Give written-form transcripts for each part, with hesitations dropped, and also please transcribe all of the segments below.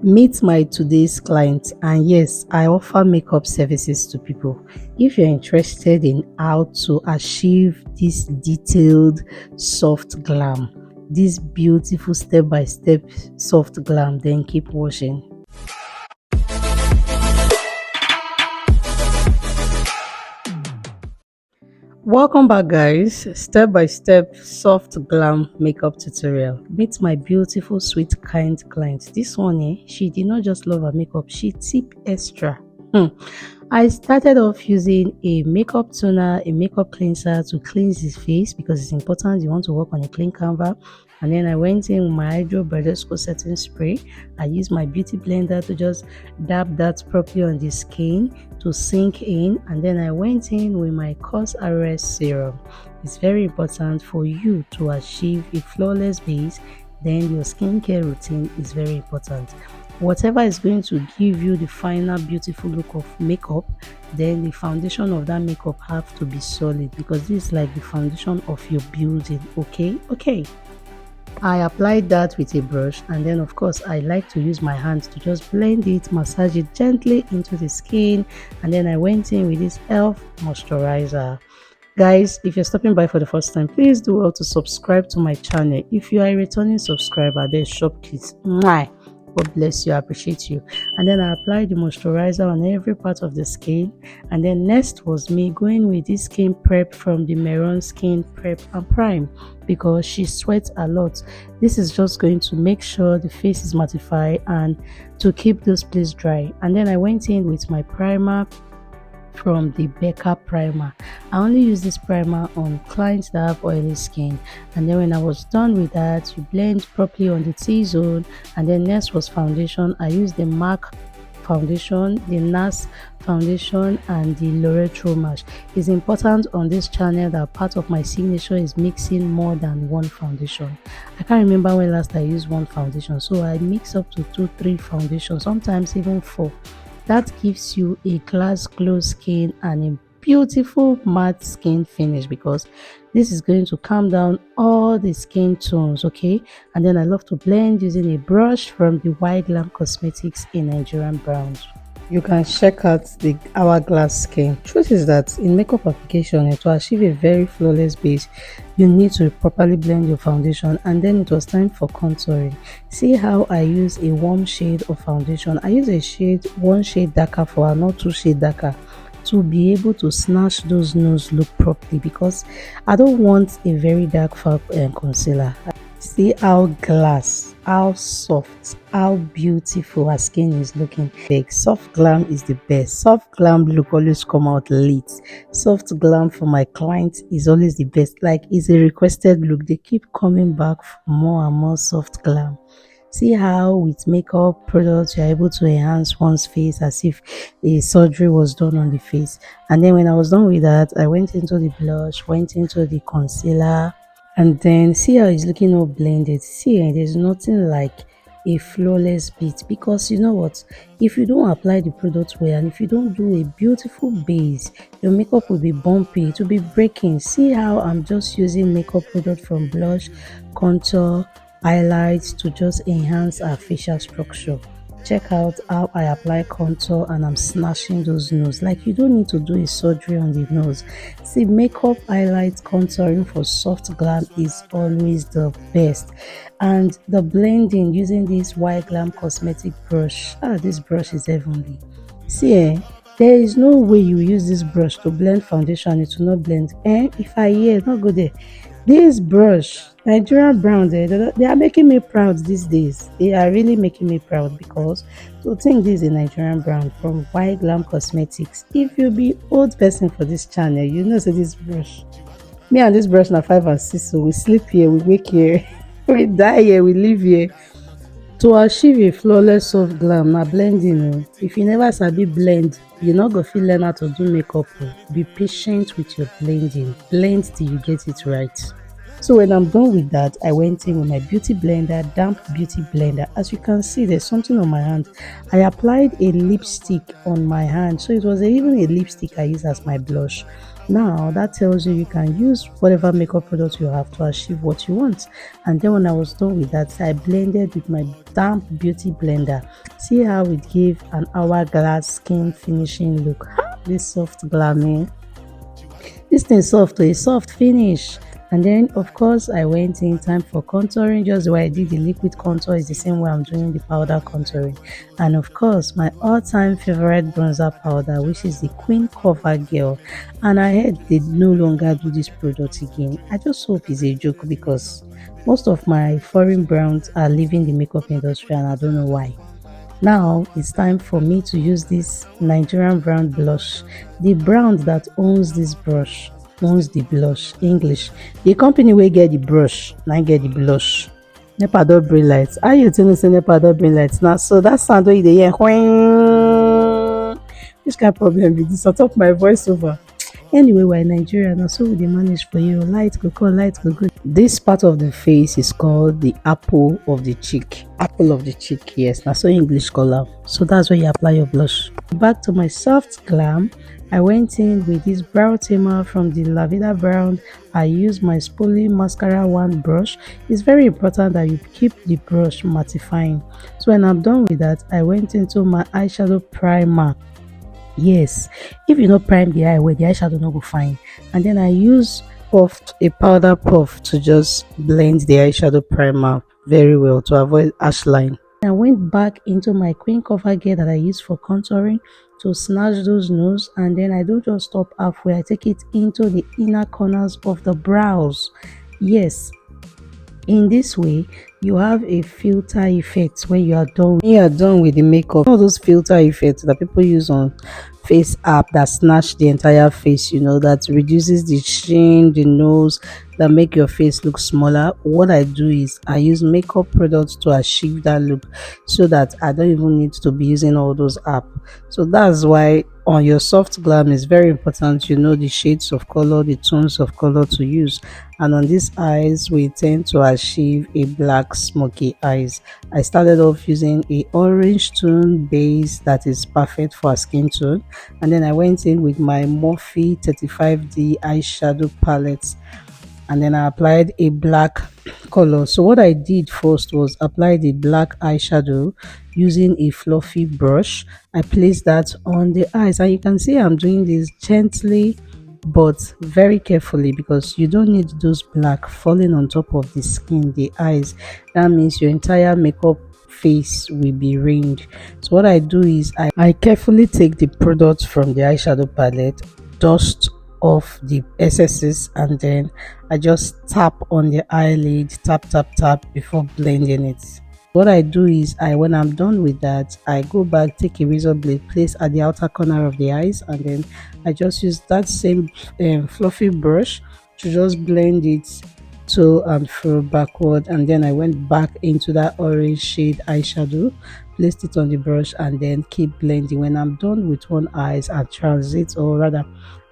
Meet my today's client, and yes, I offer makeup services to people. If you're interested in how to achieve this detailed soft glam, this beautiful step-by-step soft glam, then keep watching. Welcome back, guys. Step by step soft glam makeup tutorial. Meet my beautiful sweet kind client. This one, she did not just love her makeup, she tip extra. I started off using a makeup toner, a makeup cleanser to cleanse his face because it's important. You want to work on a clean canvas. And then I went in with my Hydro Bradesco setting spray. I used my beauty blender to just dab that properly on the skin to sink in. And then I went in with my Cos RS serum. It's very important for you to achieve a flawless base. Then your skincare routine is very important. Whatever is going to give you the final beautiful look of makeup, then the foundation of that makeup have to be solid because this is like the foundation of your building. Okay. I applied that with a brush, and then of course I like to use my hands to just blend it, massage it gently into the skin, and then I went in with this elf moisturizer. Guys, if you're stopping by for the first time, please do well to subscribe to my channel. If you are a returning subscriber, there's shop kids. God bless you, I appreciate you. And then I applied the moisturizer on every part of the skin. And then next was me going with this skin prep from the Maron Skin Prep and Prime because she sweats a lot. This is just going to make sure the face is mattified and to keep those places dry. And then I went in with my primer from the Becca primer. I only use this primer on clients that have oily skin, and then when I was done with that, you blend properly on the T-zone. And then next was foundation. I used the MAC foundation, the NARS foundation, and the Loretto Mash. It's important on this channel that part of my signature is mixing more than one foundation. I can't remember when last I used one foundation, so I mix up to 2-3 foundations, sometimes even 4. That gives you a glass glow skin and a beautiful matte skin finish because this is going to calm down all the skin tones. Okay, and then I love to blend using a brush from the GLAM Cosmetics in Nigerian Browns. You can check out the hourglass skin. Truth is that in makeup application, to achieve a very flawless base, you need to properly blend your foundation, and then it was time for contouring. See how I use a warm shade of foundation. I use a shade 1 shade darker for her, not 2 shade darker, to be able to snatch those nose look properly because I don't want a very dark concealer. See how glass, how soft, how beautiful her skin is looking. Like soft glam is the best. Soft glam look always come out lit. Soft glam for my clients is always the best. Like it's a requested look. They keep coming back for more and more soft glam. See how with makeup products you're able to enhance one's face as if a surgery was done on the face. And then when I was done with that, I went into the blush, went into the concealer, and then see how it's looking all blended. See, there's nothing like a flawless bit because you know what, if you don't apply the product well and if you don't do a beautiful base, your makeup will be bumpy, it will be breaking. See how I'm just using makeup product from blush, contour, highlights to just enhance our facial structure. Check out how I apply contour and I'm snatching those nose. Like you don't need to do a surgery on the nose. See, makeup highlight contouring for soft glam is always the best. And the blending using this GLAM cosmetic brush. This brush is heavenly. See, there is no way you use this brush to blend foundation, it will not blend. If I hear, not go there. This brush, Nigerian Brown, they are making me proud these days. They are really making me proud because to think this is a Nigerian Brown from GLAM Cosmetics. If you be old person for this channel, you know say this brush. Me and this brush na 5 and 6, so we sleep here, we wake here, we die here, we live here. To achieve a flawless soft glam, na blending. If you never sabi blend, you not go fit learn how to do makeup. Be patient with your blending. Blend till you get it right. So when I'm done with that, I went in with my beauty blender, damp beauty blender. As you can see, there's something on my hand. I applied a lipstick on my hand, so it was even a lipstick I used as my blush. Now that tells you you can use whatever makeup product you have to achieve what you want. And then when I was done with that, I blended with my damp beauty blender. See how it gave an hourglass skin finishing look. This soft glam, this thing soft, a soft finish. And then of course I went in time for contouring. Just the way I did the liquid contour is the same way I'm doing the powder contouring. And of course my all-time favorite bronzer powder, which is the Queen Cover Girl. And I heard they no longer do this product again. I just hope it's a joke because most of my foreign brands are leaving the makeup industry and I don't know why. Now it's time for me to use this Nigerian brand blush. The brand that owns this brush owns the blush. English. The company will get the brush, now get the blush. Nepa don bring lights. How you tell say Nepa don bring lights now? So that sound wey you dey hear, which kind of problem be this on top my voiceover? Anyway, we're in Nigeria now, so we dey manage for you. Light go come, light go go. This part of the face is called the apple of the cheek. Apple of the cheek, yes. That's so English call am. So that's where you apply your blush. Back to my soft glam. I went in with this brow tamer from the Lavida brand. I used my Spoolie mascara wand brush. It's very important that you keep the brush mattifying. So when I'm done with that, I went into my eyeshadow primer. Yes, if you no prime the eye well, the eyeshadow no go fine. And then I use a powder puff to just blend the eyeshadow primer very well to avoid ash line. I went back into my Queen Cover Gear that I use for contouring to snatch those nose, and then I don't just stop halfway. I take it into the inner corners of the brows. Yes, in this way you have a filter effect when you are done with the makeup. All those filter effects that people use on face app that snatch the entire face, that reduces the chin, the nose, that make your face look smaller. What I do is I use makeup products to achieve that look, so that I don't even need to be using all those apps. So that's why on your soft glam is very important the shades of color, the tones of color to use. And on these eyes we tend to achieve a black smoky eyes. I started off using a orange tone base that is perfect for our skin tone, and then I went in with my Morphe 35D eyeshadow palette, and then I applied a black color. So what I did first was apply the black eyeshadow using a fluffy brush. I placed that on the eyes, and you can see I'm doing this gently but very carefully, because you don't need those black falling on top of the skin, the eyes. That means your entire makeup face will be ringed. So what I do is I carefully take the product from the eyeshadow palette, dust off the excesses, and then I just tap on the eyelid, tap tap tap before blending it. What I do is when I'm done with that, I go back, take a razor blade, place at the outer corner of the eyes, and then I just use that same fluffy brush to just blend it to and fro backward. And then I went back into that orange shade eyeshadow, placed it on the brush, and then keep blending. When I'm done with one eyes, I transit, or rather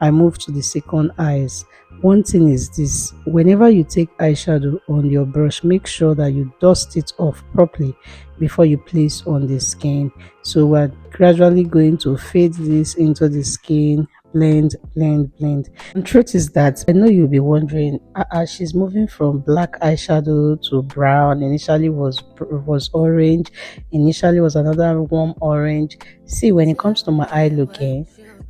I move to the second eyes. One thing is this: whenever you take eyeshadow on your brush, make sure that you dust it off properly before you place on the skin. So we're gradually going to fade this into the skin, blend blend blend. And truth is that I know you'll be wondering, she's moving from black eyeshadow to brown. Initially was orange, initially was another warm orange. See, when it comes to my eye look,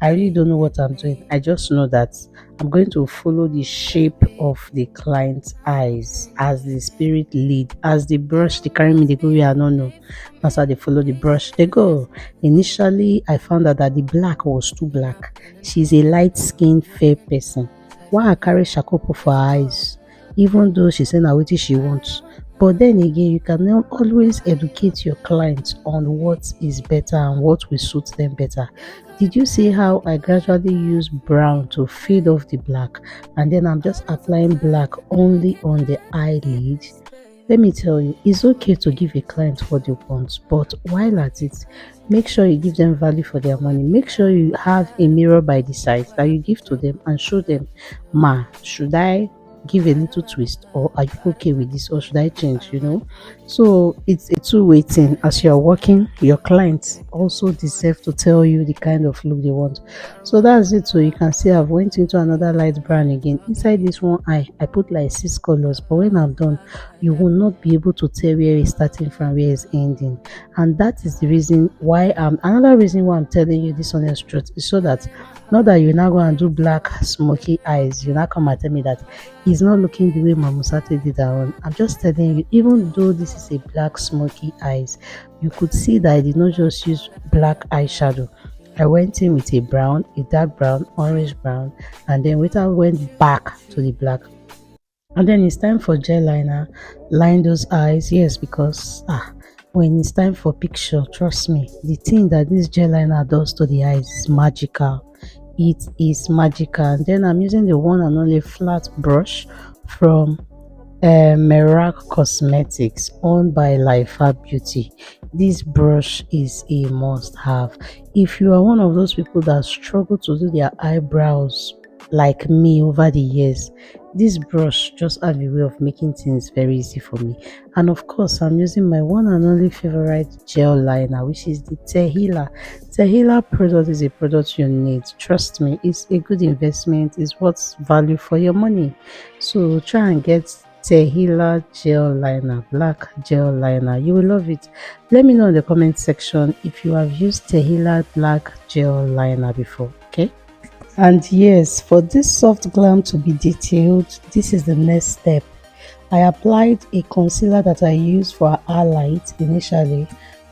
I really don't know what I'm doing. I just know that I'm going to follow the shape of the client's eyes as the spirit lead, as the brush they carry me, they go where I don't know. That's how they follow the brush, they go. Initially I found out that the black was too black. She's a light skinned fair person. Why I carry shakopo for her eyes, even though she said now what she wants. But then again, you can now always educate your clients on what is better and what will suit them better. Did you see how I gradually use brown to fade off the black, and then I'm just applying black only on the eyelid? Let me tell you, it's okay to give a client what they want, but while at it, make sure you give them value for their money. Make sure you have a mirror by the side that you give to them and show them, should I give a little twist, or are you okay with this, or should I change? So it's a two-way thing. As you're working, your clients also deserve to tell you the kind of look they want. So that's it. So you can see I've went into another light brown again. Inside this one I put like 6 colors, but when I'm done, you will not be able to tell where it's starting from, where it's ending. And that is the reason why another reason why I'm telling you this honest truth is so that not that you're not going to do black smoky eyes, you're not come and tell me that it's not looking the way Mamusate did that one. I'm just telling you, even though this is a black smoky eyes, you could see that I did not just use black eyeshadow. I went in with a brown, a dark brown, orange brown, and then later went back to the black. And then it's time for gel liner. Line those eyes, yes, because when it's time for picture, trust me, the thing that this gel liner does to the eyes is magical. It is magical. And then I'm using the one and only flat brush from Merak Cosmetics, owned by Lifa Beauty. This brush is a must have if you are one of those people that struggle to do their eyebrows like me over the years. This brush just have a way of making things very easy for me. And of course, I'm using my one and only favorite gel liner, which is the Tehila product. Is a product you need, trust me. It's a good investment. It's what's value for your money. So try and get Tehila gel liner, black gel liner. You will love it. Let me know in the comment section if you have used Tehila black gel liner before. Okay. And yes, for this soft glam to be detailed, this is the next step. I applied a concealer that I used for our highlight initially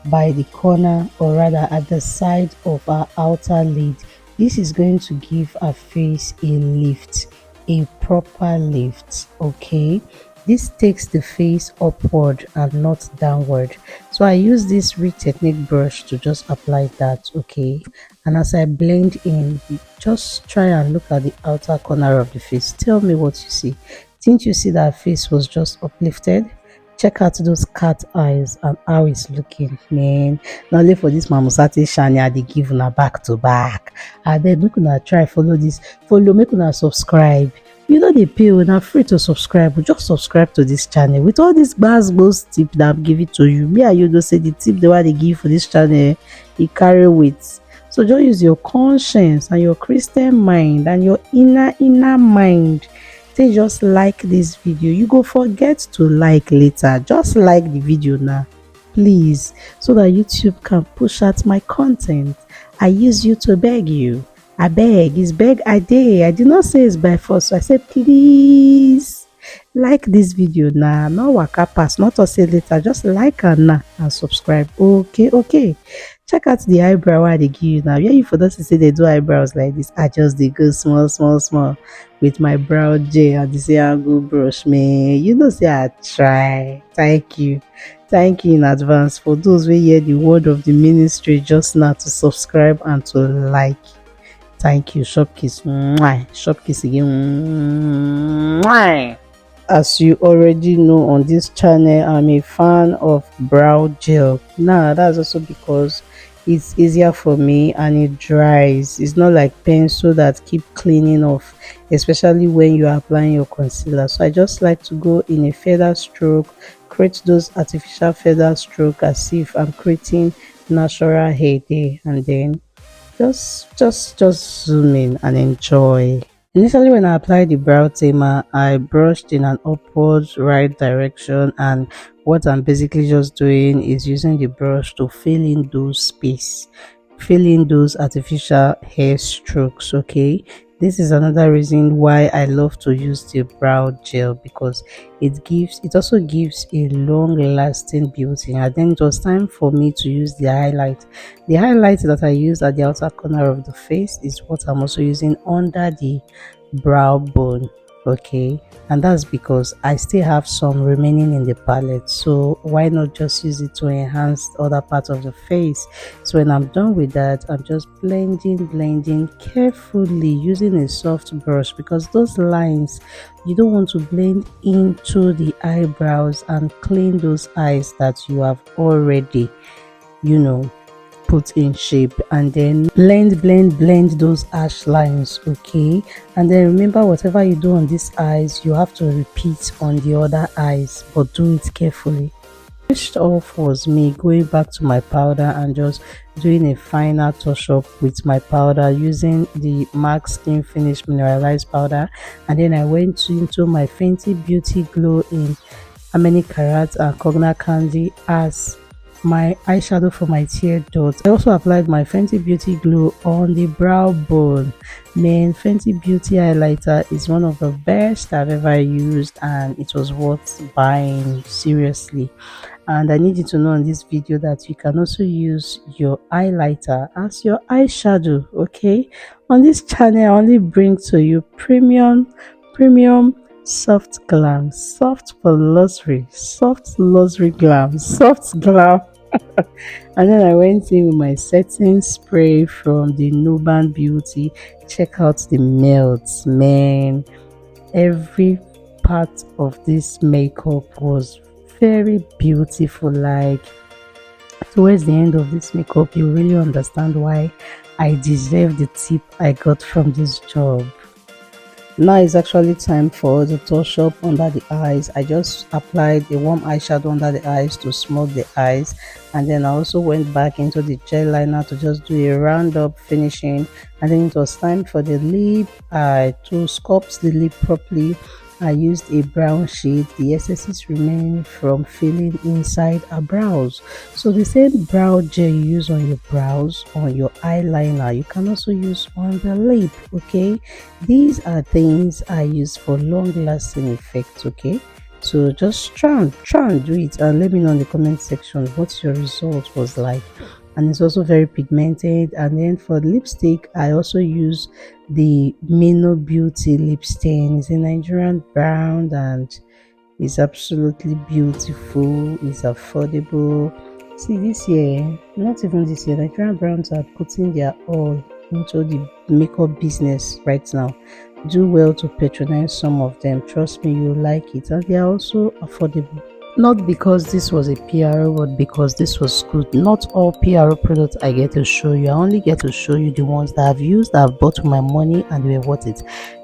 by the corner, or rather at the side of our outer lid. This is going to give our face a lift, a proper lift. Okay, this takes the face upward and not downward. So I use this Reed Technique brush to just apply that. Okay, and as I blend in, just try and look at the outer corner of the face. Tell me what you see. Didn't you see that face was just uplifted? Check out those cat eyes and how it's looking, man. Not only for this Mamusate Shania, they give una back to back. And then make una try follow this, make una subscribe. You know they pay, we're not free to subscribe, but just subscribe to this channel. With all these buzz tip that I'm giving to you, me and you don't say the tip the way they give for this channel, it carry weight. So just use your conscience and your Christian mind and your inner mind. Say just like this video. You go forget to like later. Just like the video now, please, so that YouTube can push out my content. I use you to beg you. I beg, it's beg I did. I did not say it's by force. So I said please like this video now. No waka pass, not to say later. Just like her now and subscribe. Okay. Check out the eyebrow I they give you now. Yeah, you for those to say they do eyebrows like this, I just they go small with my brow gel and this angle brush, man. You know, say I try. Thank you in advance for those who hear the word of the ministry just now to subscribe and to like. Thank you. Shop kiss. Shop kiss again. As you already know, on this channel I'm a fan of brow gel. Now that's also because it's easier for me and it dries. It's not like pencil that keep cleaning off, especially when you are applying your concealer. So I just like to go in a feather stroke, create those artificial feather stroke as if I'm creating natural hair there, and then just zoom in and enjoy. Initially, when I applied the brow tamer, I brushed in an upward right direction, and what I'm basically just doing is using the brush to fill in those space, fill in those artificial hair strokes. Okay, this is another reason why I love to use the brow gel, because it also gives a long lasting beauty. And then it was time for me to use the highlight. The highlight that I used at the outer corner of the face is what I'm also using under the brow bone. Okay, and that's because I still have some remaining in the palette, so why not just use it to enhance other parts of the face. So when I'm done with that, I'm just blending carefully using a soft brush, because those lines, you don't want to blend into the eyebrows and clean those eyes that you have already, put in shape, and then blend those ash lines. Okay, and then remember, whatever you do on these eyes, you have to repeat on the other eyes, but do it carefully. First off was me going back to my powder and just doing a final touch up with my powder using the MAC Skin Finish mineralized powder, and then I went into my Fenty Beauty Glow in How Many Carats and Cognac Candy as my eyeshadow for my tear dots. I also applied my Fenty Beauty Glow on the brow bone. Man, Fenty Beauty highlighter is one of the best I've ever used, and it was worth buying, seriously. And I need you to know in this video that you can also use your highlighter as your eyeshadow. Okay, on this channel I only bring to you premium soft glam, soft for luxury, soft luxury glam, soft glam. And then I went in with my setting spray from the Nuban Beauty. Check out the melts, man. Every part of this makeup was very beautiful. Like, towards the end of this makeup, you really understand why I deserve the tip I got from this job. Now it's actually time for the touch up under the eyes. I just applied a warm eyeshadow under the eyes to smooth the eyes, and then I also went back into the gel liner to just do a round up finishing. And then it was time for the lip. To sculpt the lip properly, I used a brown shade. The excesses remain from filling inside our brows. So the same brow gel you use on your brows, on your eyeliner, you can also use on the lip. Okay, these are things I use for long lasting effect. Okay, so just try and do it, and let me know in the comment section what your result was like. And it's also very pigmented. And then for lipstick, I also use the Mino Beauty lip stain. It's a Nigerian brand and it's absolutely beautiful. It's affordable. See, this year, not even this year, Nigerian brands are putting their all into the makeup business right now. Do well to patronize some of them. Trust me, you'll like it. And they are also affordable. Not because this was a PRO, but because this was good. Not all PRO products I get to show you. I only get to show you the ones that I've used, that I've bought with my money, and they were worth it.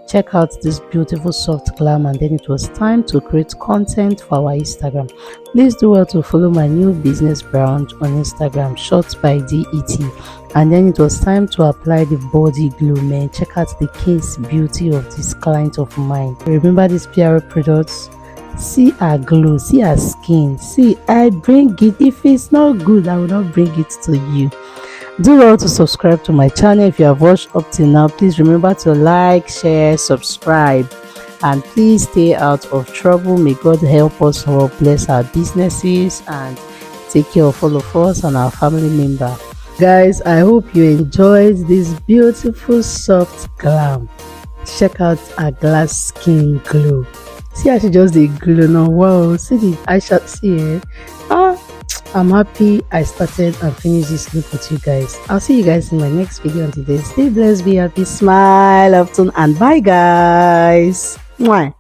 Check out this beautiful soft glam. And then it was time to create content for our Instagram. Please do well to follow my new business brand on Instagram, Shots by DET. And then it was time to apply the body glue, man. Check out the case beauty of this client of mine. Remember these PRO products? See her glow, see her skin. See, I bring it. If it's not good, I will not bring it to you. Do well to subscribe to my channel. If you have watched up till now, please remember to like, share, subscribe, and please stay out of trouble. May God help us all, bless our businesses, and take care of all of us and our family member. Guys, I hope you enjoyed this beautiful soft glam. Check out our glass skin glow. See how she just the glow now. Wow, see the eyeshadow. See I'm happy I started and finished this look with you guys. I'll see you guys in my next video. Until then, stay blessed, be happy, smile often, and bye guys. Mwah.